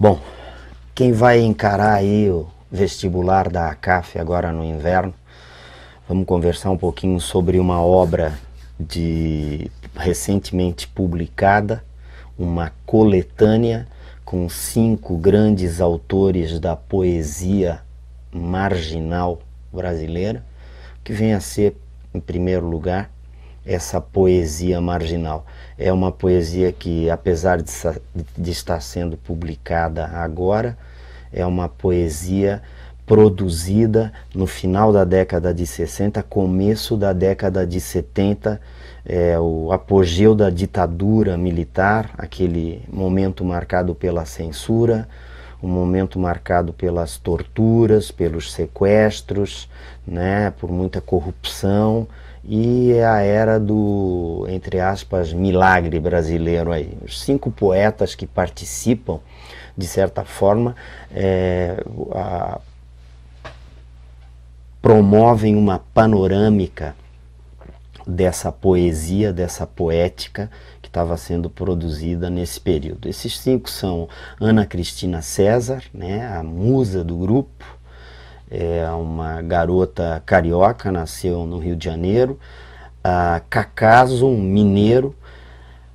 Bom, quem vai encarar aí o vestibular da ACAF agora no inverno, vamos conversar um pouquinho sobre uma obra recentemente publicada, uma coletânea com 5 grandes autores da poesia marginal brasileira, que vem a ser, em primeiro lugar, essa poesia marginal. É uma poesia que, apesar de estar sendo publicada agora, é uma poesia produzida no final da década de 60, começo da década de 70, o apogeu da ditadura militar, aquele momento marcado pela censura, um momento marcado pelas torturas, pelos sequestros, né, por muita corrupção, e é a era do, entre aspas, milagre brasileiro aí. Os 5 poetas que participam, de certa forma, promovem uma panorâmica dessa poesia, dessa poética que estava sendo produzida nesse período. Esses 5 são Ana Cristina César, né, a musa do grupo, é uma garota carioca, nasceu no Rio de Janeiro, Cacaso, um mineiro,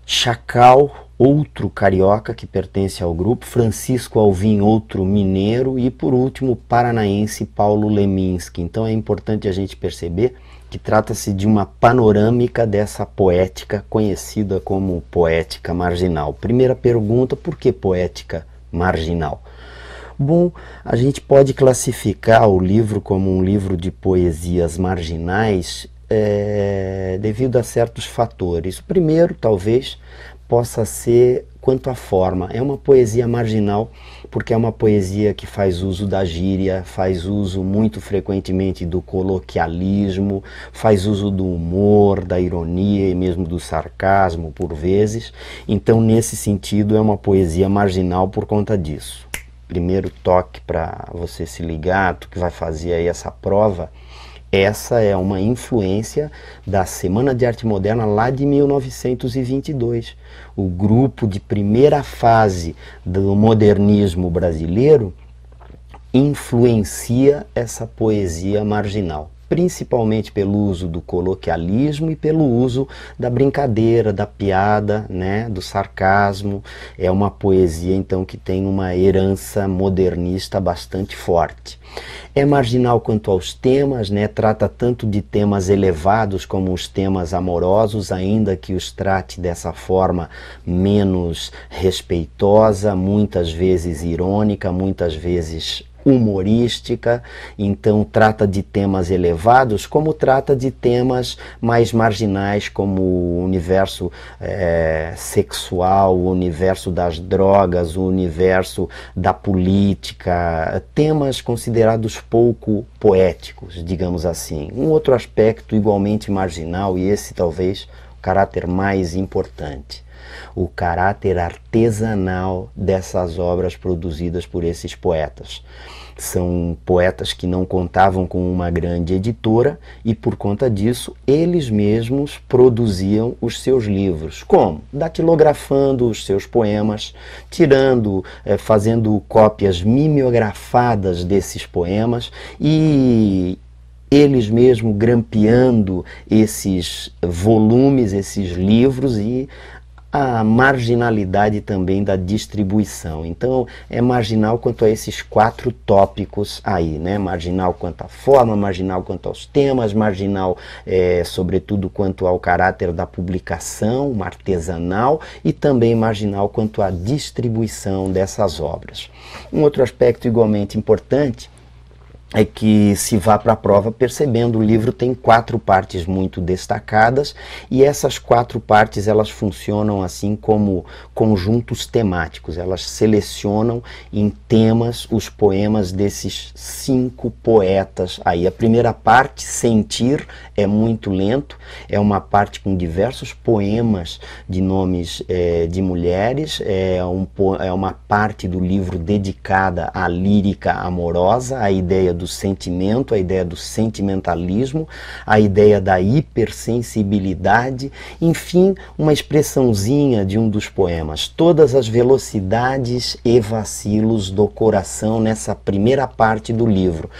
Chacal, outro carioca que pertence ao grupo, Francisco Alvim, outro mineiro, e por último paranaense Paulo Leminski. Então é importante a gente perceber que trata-se de uma panorâmica dessa poética conhecida como poética marginal. Primeira pergunta, por que poética marginal? Bom, a gente pode classificar o livro como um livro de poesias marginais devido a certos fatores. O primeiro, talvez, possa ser quanto à forma. É uma poesia marginal porque é uma poesia que faz uso da gíria, faz uso muito frequentemente do coloquialismo, faz uso do humor, da ironia e mesmo do sarcasmo por vezes. Então, nesse sentido, é uma poesia marginal por conta disso. Primeiro toque para você se ligar, tu que vai fazer aí essa prova, essa é uma influência da Semana de Arte Moderna lá de 1922. O grupo de primeira fase do modernismo brasileiro influencia essa poesia marginal, principalmente pelo uso do coloquialismo e pelo uso da brincadeira, da piada, né, do sarcasmo. É uma poesia, então, que tem uma herança modernista bastante forte. É marginal quanto aos temas, né, trata tanto de temas elevados como os temas amorosos, ainda que os trate dessa forma menos respeitosa, muitas vezes irônica, muitas vezes humorística. Então trata de temas elevados como trata de temas mais marginais, como o universo sexual, o universo das drogas, o universo da política, temas considerados pouco poéticos, digamos assim. Um outro aspecto igualmente marginal, e esse talvez o caráter mais importante, o caráter artesanal dessas obras produzidas por esses poetas. São poetas que não contavam com uma grande editora e, por conta disso, eles mesmos produziam os seus livros. Como? Datilografando os seus poemas, fazendo cópias mimeografadas desses poemas e eles mesmos grampeando esses volumes, esses livros, e a marginalidade também da distribuição. Então é marginal quanto a esses 4 tópicos aí, né? Marginal quanto à forma, marginal quanto aos temas, marginal sobretudo quanto ao caráter da publicação, uma artesanal, e também marginal quanto à distribuição dessas obras. Um outro aspecto igualmente importante é que se vá para a prova percebendo, o livro tem 4 partes muito destacadas, e essas 4 partes elas funcionam assim como conjuntos temáticos. Elas selecionam em temas os poemas desses 5 poetas aí. A primeira parte, Sentir, é muito lento, é uma parte com diversos poemas de nomes de mulheres, é uma parte do livro dedicada à lírica amorosa, à ideia do do sentimento, a ideia do sentimentalismo, a ideia da hipersensibilidade, enfim, uma expressãozinha de um dos poemas, todas as velocidades e vacilos do coração nessa primeira parte do livro.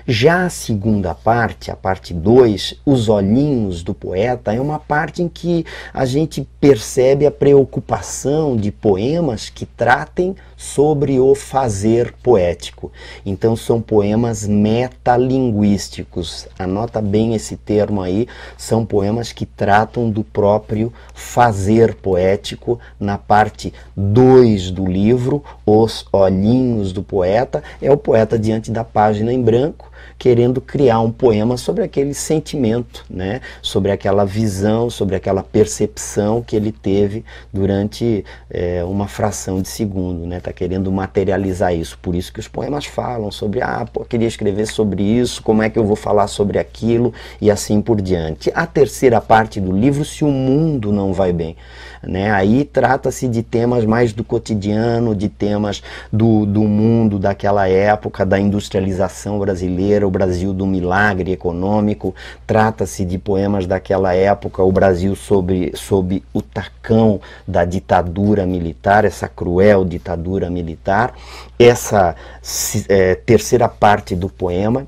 Já a segunda parte, a parte 2, Os Olhinhos do Poeta, é uma parte em que a gente percebe a preocupação de poemas que tratem sobre o fazer poético. Então são poemas metalinguísticos. Anota bem esse termo aí, são poemas que tratam do próprio fazer poético. Na parte 2 do livro, Os Olhinhos do Poeta, é o poeta diante da página em branco, querendo criar um poema sobre aquele sentimento, né? Sobre aquela visão, sobre aquela percepção que ele teve durante uma fração de segundo, né? Tá querendo materializar isso. Por isso que os poemas falam sobre, queria escrever sobre isso, como é que eu vou falar sobre aquilo, e assim por diante. A terceira parte do livro, Se o Mundo Não Vai Bem, né? Aí trata-se de temas mais do cotidiano, de temas do mundo daquela época, da industrialização brasileira, o Brasil do milagre econômico. Trata-se de poemas daquela época, o Brasil sob o tacão da ditadura militar, essa cruel ditadura militar. Essa terceira parte do poema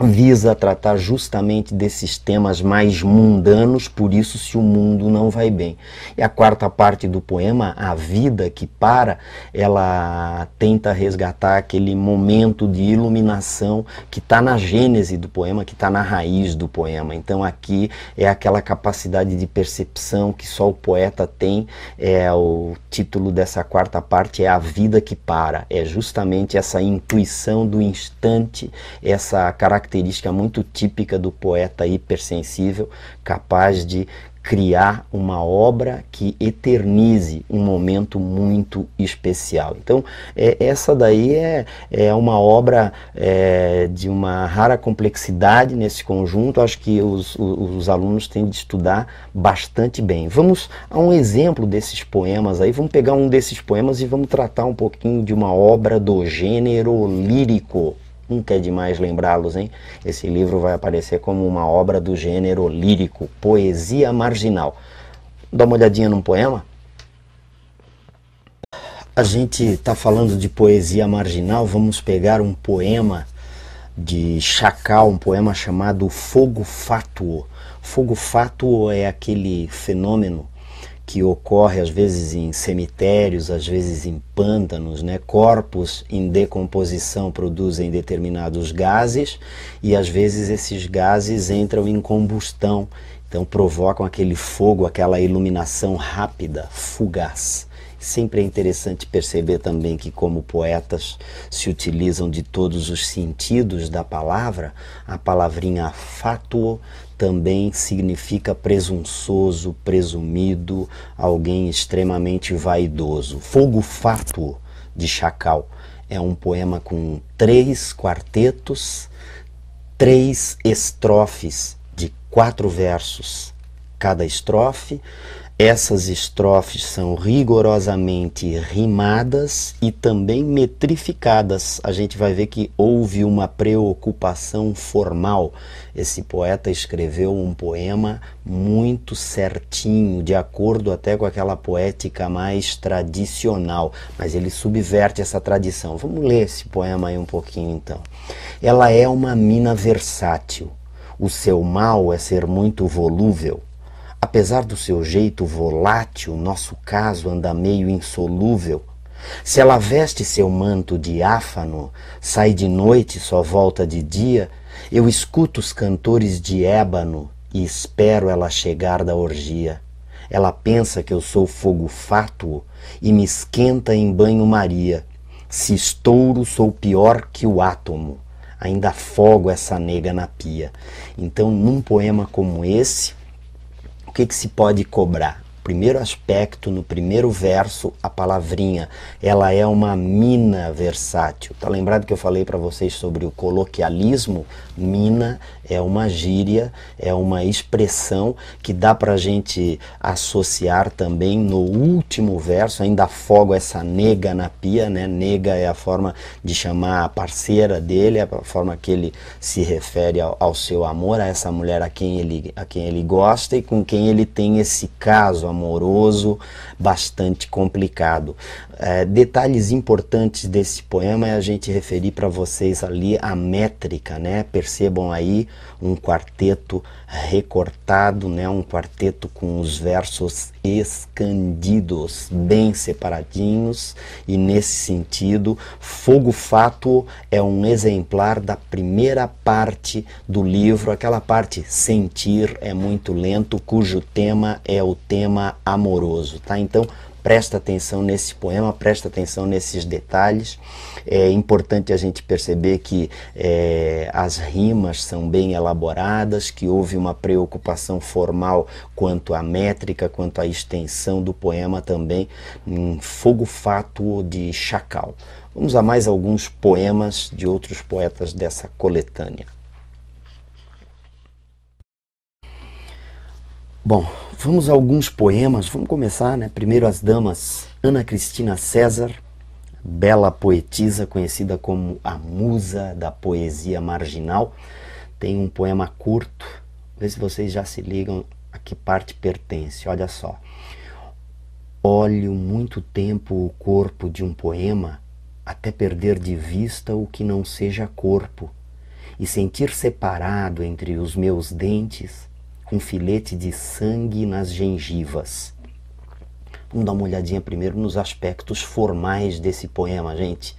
visa tratar justamente desses temas mais mundanos, por isso Se o Mundo Não Vai Bem. E a quarta parte do poema, A Vida que Para, ela tenta resgatar aquele momento de iluminação que está na gênese do poema, que está na raiz do poema. Então aqui é aquela capacidade de percepção que só o poeta tem. O título dessa quarta parte é A Vida que Para. É justamente essa intuição do instante, essa característica muito típica do poeta hipersensível, capaz de criar uma obra que eternize um momento muito especial. Então, essa daí é uma obra de uma rara complexidade nesse conjunto. Acho que os alunos têm de estudar bastante bem. Vamos a um exemplo desses poemas aí. Vamos pegar um desses poemas e vamos tratar um pouquinho de uma obra do gênero lírico. Nunca é demais lembrá-los, hein? Esse livro vai aparecer como uma obra do gênero lírico, poesia marginal. Dá uma olhadinha num poema. A gente está falando de poesia marginal, vamos pegar um poema de Chacal, um poema chamado Fogo Fátuo. Fogo fátuo é aquele fenômeno que ocorre às vezes em cemitérios, às vezes em pântanos, né? Corpos em decomposição produzem determinados gases e às vezes esses gases entram em combustão, então provocam aquele fogo, aquela iluminação rápida, fugaz. Sempre é interessante perceber também que, como poetas se utilizam de todos os sentidos da palavra, a palavrinha fátuo também significa presunçoso, presumido, alguém extremamente vaidoso. Fogo Fátuo, de Chacal, é um poema com 3 quartetos, 3 estrofes de 4 versos cada estrofe. Essas estrofes são rigorosamente rimadas e também metrificadas. A gente vai ver que houve uma preocupação formal. Esse poeta escreveu um poema muito certinho, de acordo até com aquela poética mais tradicional, mas ele subverte essa tradição. Vamos ler esse poema aí um pouquinho então. Ela é uma mina versátil. O seu mal é ser muito volúvel. Apesar do seu jeito volátil, nosso caso anda meio insolúvel. Se ela veste seu manto diáfano, sai de noite e só volta de dia, eu escuto os cantores de ébano e espero ela chegar da orgia. Ela pensa que eu sou fogo fátuo e me esquenta em banho-maria. Se estouro, sou pior que o átomo. Ainda afogo essa nega na pia. Então, num poema como esse, o que se pode cobrar? primeiro aspecto, no primeiro verso, a palavrinha, ela é uma mina versátil. Tá lembrado que eu falei para vocês sobre o coloquialismo? Mina é uma gíria, é uma expressão que dá pra gente associar também no último verso. Ainda afogo essa nega na pia, né? Nega é a forma de chamar a parceira dele, é a forma que ele se refere ao seu amor, a essa mulher a quem ele gosta e com quem ele tem esse caso amoroso bastante complicado. Detalhes importantes desse poema é a gente referir para vocês ali a métrica, né? Percebam aí um quarteto recortado, né? Um quarteto com os versos escandidos, bem separadinhos, e nesse sentido, Fogo Fátuo é um exemplar da primeira parte do livro, aquela parte sentir é muito lento, cujo tema é o tema amoroso, tá? Então, presta atenção nesse poema, presta atenção nesses detalhes. É importante a gente perceber que as rimas são bem elaboradas, que houve uma preocupação formal quanto à métrica, quanto à extensão do poema também, em Fogo Fátuo de Chacal. Vamos a mais alguns poemas de outros poetas dessa coletânea. Bom, vamos a alguns poemas, vamos começar, né? Primeiro as damas. Ana Cristina César, bela poetisa conhecida como a musa da poesia marginal, tem um poema curto, vê se vocês já se ligam a que parte pertence, olha só. Olho muito tempo o corpo de um poema, até perder de vista o que não seja corpo, e sentir separado entre os meus dentes um filete de sangue nas gengivas. Vamos dar uma olhadinha primeiro nos aspectos formais desse poema, gente.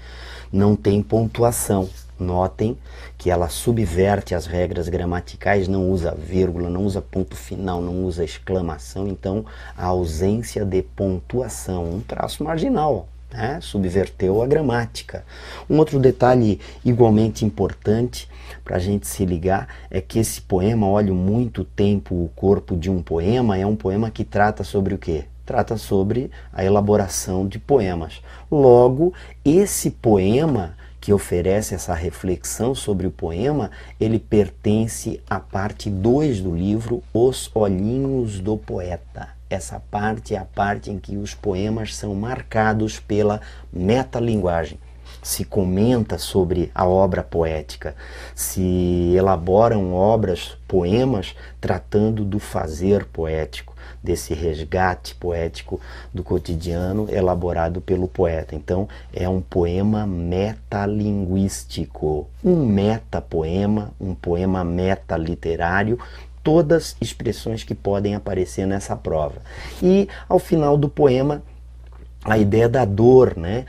Não tem pontuação. Notem que ela subverte as regras gramaticais, não usa vírgula, não usa ponto final, não usa exclamação. Então, a ausência de pontuação, um traço marginal, né? Subverteu a gramática. Um outro detalhe igualmente importante para a gente se ligar é que esse poema, Olho Muito Tempo o Corpo de um Poema, é um poema que trata sobre o quê? Trata sobre a elaboração de poemas. Logo, esse poema que oferece essa reflexão sobre o poema, ele pertence à parte 2 do livro, Os Olhinhos do Poeta. Essa parte é a parte em que os poemas são marcados pela metalinguagem. Se comenta sobre a obra poética, se elaboram obras, poemas, tratando do fazer poético, desse resgate poético do cotidiano elaborado pelo poeta. Então, é um poema metalinguístico, um metapoema, um poema metaliterário, todas expressões que podem aparecer nessa prova. E, ao final do poema, a ideia da dor, né?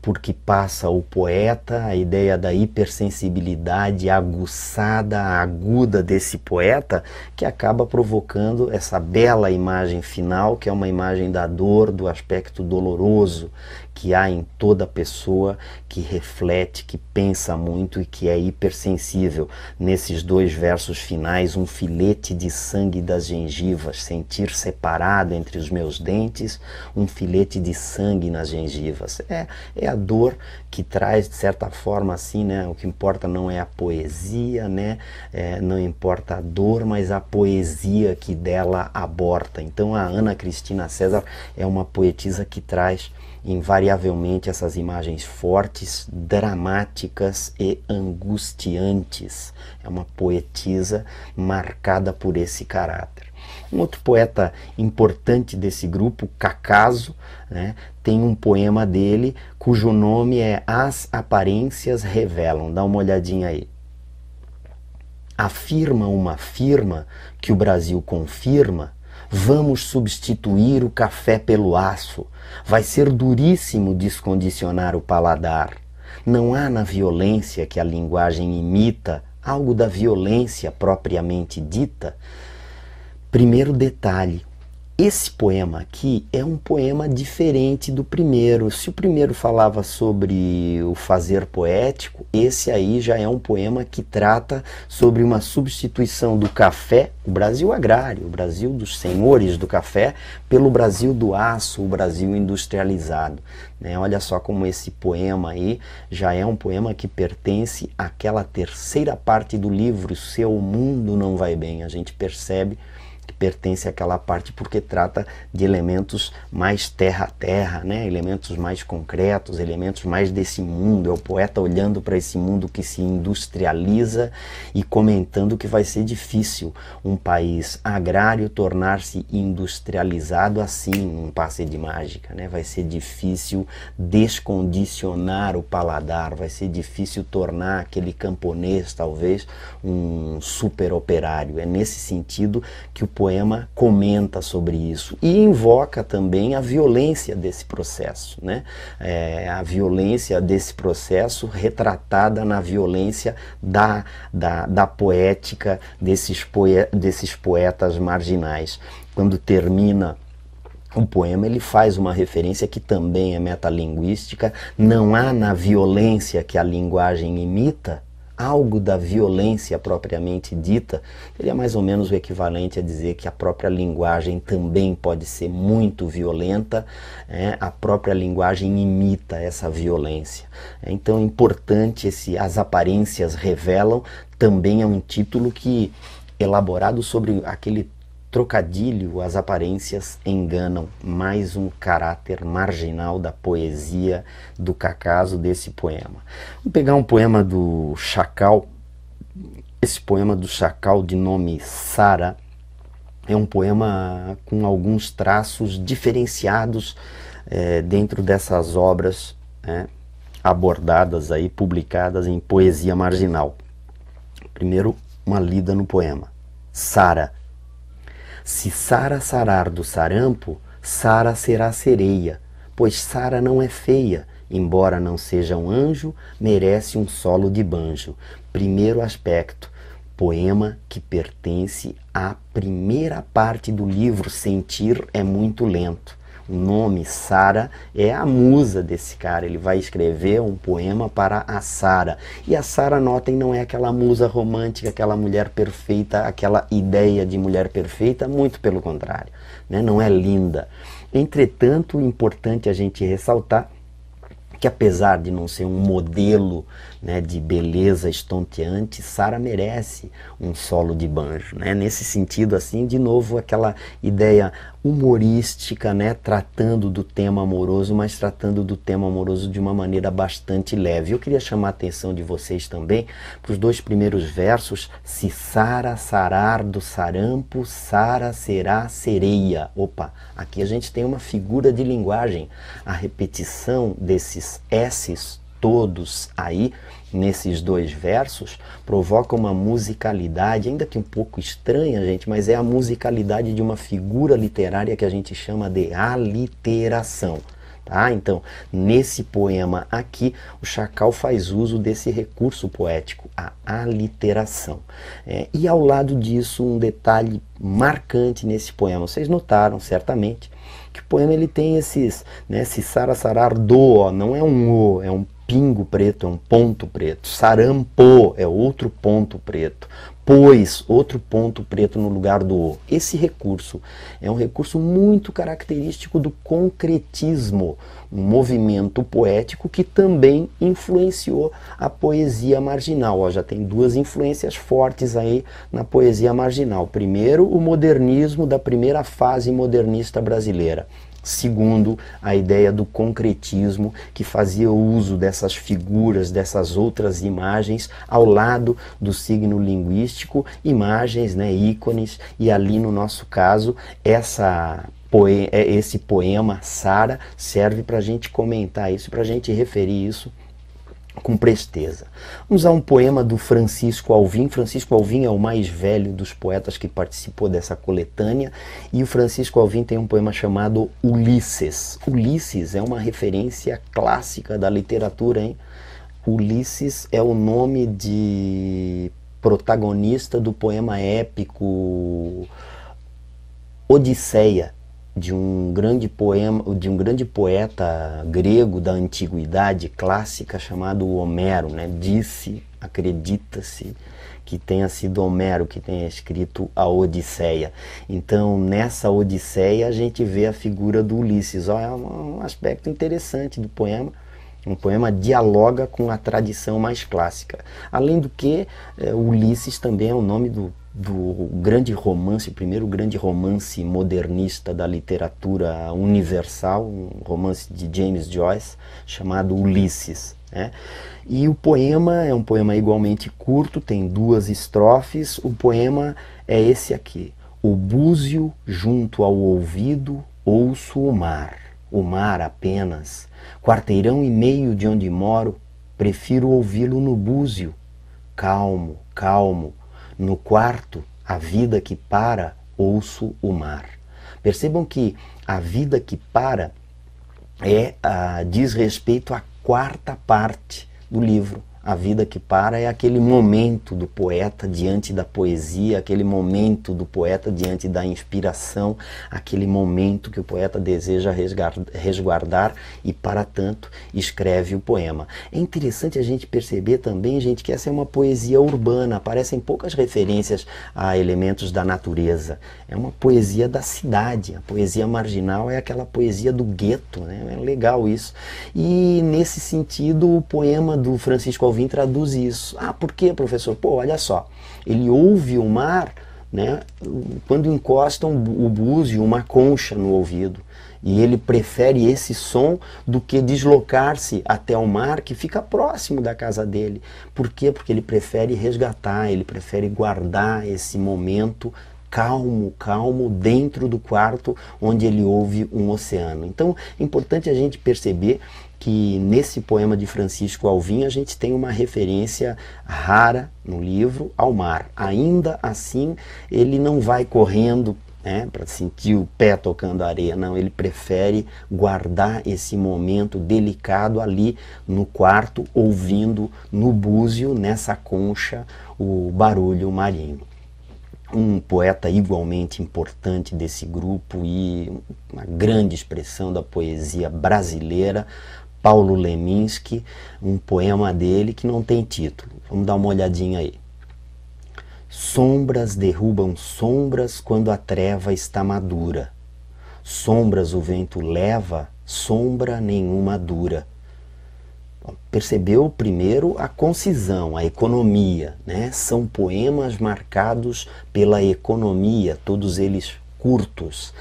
Porque passa o poeta, a ideia da hipersensibilidade aguçada, aguda desse poeta, que acaba provocando essa bela imagem final, que é uma imagem da dor, do aspecto doloroso que há em toda pessoa que reflete, que pensa muito e que é hipersensível. Nesses 2 versos finais, um filete de sangue das gengivas, sentir separado entre os meus dentes, um filete de sangue nas gengivas. É a dor que traz, de certa forma, assim, né? O que importa não é a poesia, né? Não importa a dor, mas a poesia que dela aborta. Então a Ana Cristina César é uma poetisa que traz invariavelmente essas imagens fortes, dramáticas e angustiantes. É uma poetisa marcada por esse caráter. Um outro poeta importante desse grupo, Cacaso, né, tem um poema dele cujo nome é As Aparências Revelam. Dá uma olhadinha aí. Afirma uma firma que o Brasil confirma: vamos substituir o café pelo aço. Vai ser duríssimo descondicionar o paladar. Não há na violência que a linguagem imita algo da violência propriamente dita. Primeiro detalhe, Esse poema aqui é um poema diferente do primeiro. Se o primeiro falava sobre o fazer poético, esse aí já é um poema que trata sobre uma substituição do café, o Brasil agrário, o Brasil dos senhores do café, pelo Brasil do aço, o Brasil industrializado. Olha só como esse poema aí já é um poema que pertence àquela terceira parte do livro, Seu Mundo Não Vai Bem. A gente percebe que pertence àquela parte porque trata de elementos mais terra a terra, elementos mais concretos, elementos mais desse mundo. É o poeta olhando para esse mundo que se industrializa e comentando que vai ser difícil um país agrário tornar-se industrializado assim, num passe de mágica. Vai ser difícil descondicionar o paladar, vai ser difícil tornar aquele camponês talvez um super operário. É nesse sentido que o poema comenta sobre isso e invoca também a violência desse processo, a violência desse processo retratada na violência da poética desses poetas marginais. Quando termina o poema, ele faz uma referência que também é metalinguística. Não há na violência que a linguagem imita algo da violência propriamente dita. Seria mais ou menos o equivalente a dizer que a própria linguagem também pode ser muito violenta, a própria linguagem imita essa violência. Então é importante, as aparências revelam, também é um título que, elaborado sobre aquele trocadilho, as aparências enganam, mais um caráter marginal da poesia do Cacaso desse poema. Vamos pegar um poema do Chacal. Esse poema do Chacal, de nome Sara, é um poema com alguns traços diferenciados dentro dessas obras abordadas aí, publicadas em poesia marginal. Primeiro, uma lida no poema. Sara. Se Sara sarar do sarampo, Sara será sereia, pois Sara não é feia, embora não seja um anjo, merece um solo de banjo. Primeiro aspecto, poema que pertence à primeira parte do livro, Sentir é muito lento. O nome Sara é a musa desse cara, ele vai escrever um poema para a Sara. E a Sara, notem, não é aquela musa romântica, aquela mulher perfeita, aquela ideia de mulher perfeita, muito pelo contrário, não é linda. Entretanto, é importante a gente ressaltar que, apesar de não ser um modelo de beleza estonteante, Sara merece um solo de banjo. Nesse sentido, assim, de novo, aquela ideia humorística, tratando do tema amoroso, mas tratando do tema amoroso de uma maneira bastante leve. Eu queria chamar a atenção de vocês também para os dois primeiros versos. Se Sara sarar do sarampo, Sara será sereia. Opa, aqui a gente tem uma figura de linguagem. A repetição desses S's todos aí, nesses dois versos, provoca uma musicalidade, ainda que um pouco estranha, gente, mas é a musicalidade de uma figura literária que a gente chama de aliteração. Então, nesse poema aqui, o Chacal faz uso desse recurso poético, a aliteração. E ao lado disso, um detalhe marcante nesse poema, vocês notaram certamente, que o poema ele tem esses, se Sara sarar do, não é um o, é um pingo preto, é um ponto preto. Sarampo é outro ponto preto. Pois, outro ponto preto no lugar do o. Esse recurso é um recurso muito característico do concretismo, um movimento poético que também influenciou a poesia marginal. Já tem duas influências fortes aí na poesia marginal. Primeiro, o modernismo da primeira fase modernista brasileira. Segundo, a ideia do concretismo, que fazia uso dessas figuras, dessas outras imagens, ao lado do signo linguístico, imagens, ícones, e ali no nosso caso, esse poema, Sara, serve para a gente comentar isso, para a gente referir isso com presteza. Vamos a um poema do Francisco Alvim. Francisco Alvim é o mais velho dos poetas que participou dessa coletânea, e o Francisco Alvim tem um poema chamado Ulisses. Ulisses é uma referência clássica da literatura, hein? Ulisses é o nome de protagonista do poema épico Odisseia, de um grande poeta grego da antiguidade clássica chamado Homero, né? Acredita-se que tenha sido Homero que tenha escrito a Odisseia. Então, nessa Odisseia, a gente vê a figura do Ulisses. É um aspecto interessante do poema. Um poema dialoga com a tradição mais clássica. Além do que, Ulisses também é o nome do grande romance, o primeiro grande romance modernista da literatura universal, um romance de James Joyce, chamado Ulisses, né? E o poema é um poema igualmente curto, tem 2 estrofes. O poema é esse aqui: o búzio junto ao ouvido, ouço o mar apenas, quarteirão e meio de onde moro, prefiro ouvi-lo no búzio, calmo, calmo, no quarto, a vida que para, ouço o mar. Percebam que a vida que para diz respeito à 4ª parte do livro. A vida que para é aquele momento do poeta diante da poesia, aquele momento do poeta diante da inspiração, aquele momento que o poeta deseja resguardar e, para tanto, escreve o poema. É interessante a gente perceber também, gente, que essa é uma poesia urbana, aparecem poucas referências a elementos da natureza. É uma poesia da cidade, a poesia marginal é aquela poesia do gueto, né? É legal isso. E, nesse sentido, o poema do Francisco Alvim traduz isso. Por quê, professor? Olha só, ele ouve o mar, né, quando encostam o búzio, uma concha no ouvido, e ele prefere esse som do que deslocar-se até o mar que fica próximo da casa dele. Por quê? Porque ele prefere resgatar, ele prefere guardar esse momento calmo, calmo, dentro do quarto onde ele ouve um oceano. Então, é importante a gente perceber que nesse poema de Francisco Alvim a gente tem uma referência rara no livro ao mar. Ainda assim, ele não vai correndo, né, para sentir o pé tocando a areia, não, ele prefere guardar esse momento delicado ali no quarto, ouvindo no búzio, nessa concha, o barulho marinho. Um poeta igualmente importante desse grupo e uma grande expressão da poesia brasileira, Paulo Leminski, um poema dele que não tem título. Vamos dar uma olhadinha aí. Sombras derrubam sombras quando a treva está madura. Sombras o vento leva, sombra nenhuma dura. Percebeu primeiro a concisão, a economia, né? São poemas marcados pela economia, todos eles curtos.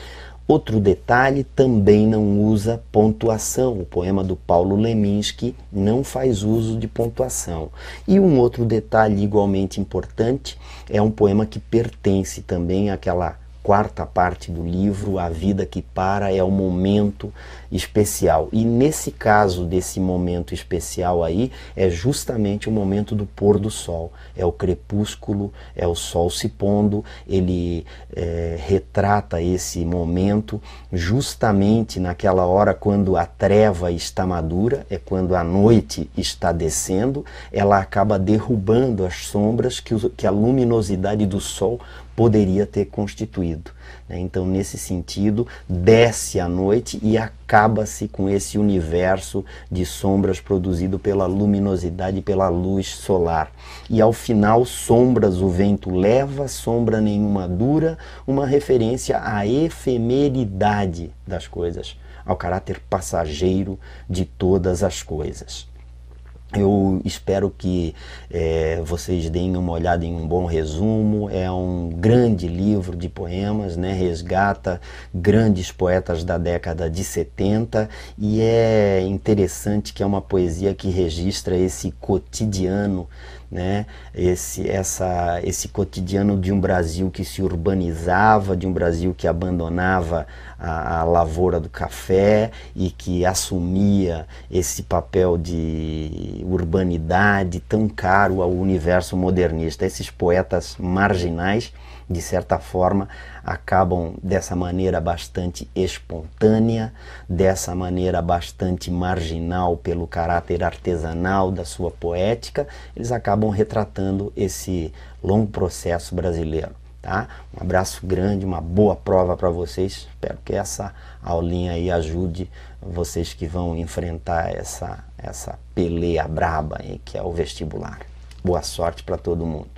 Outro detalhe, também não usa pontuação. O poema do Paulo Leminski não faz uso de pontuação. E um outro detalhe igualmente importante, é um poema que pertence também àquela 4ª parte do livro, A Vida que Para, é um momento especial. E nesse caso desse momento especial aí, é justamente o momento do pôr do sol. É o crepúsculo, é o sol se pondo, ele retrata esse momento justamente naquela hora quando a treva está madura, é quando a noite está descendo, ela acaba derrubando as sombras que a luminosidade do sol poderia ter constituído. Então, nesse sentido, desce a noite e acaba-se com esse universo de sombras produzido pela luminosidade, pela luz solar. E ao final, sombras o vento leva, sombra nenhuma dura, uma referência à efemeridade das coisas, ao caráter passageiro de todas as coisas. Eu espero que vocês deem uma olhada em um bom resumo. É um grande livro de poemas, né? Resgata grandes poetas da década de 70 e é interessante que é uma poesia que registra esse cotidiano, né? Esse cotidiano de um Brasil que se urbanizava, de um Brasil que abandonava a lavoura do café e que assumia esse papel de urbanidade tão caro ao universo modernista. Esses poetas marginais, de certa forma, acabam dessa maneira bastante espontânea, dessa maneira bastante marginal pelo caráter artesanal da sua poética, eles acabam retratando esse longo processo brasileiro. tá? Um abraço grande, uma boa prova para vocês. Espero que essa aulinha aí ajude vocês que vão enfrentar essa peleia braba aí, que é o vestibular. Boa sorte para todo mundo.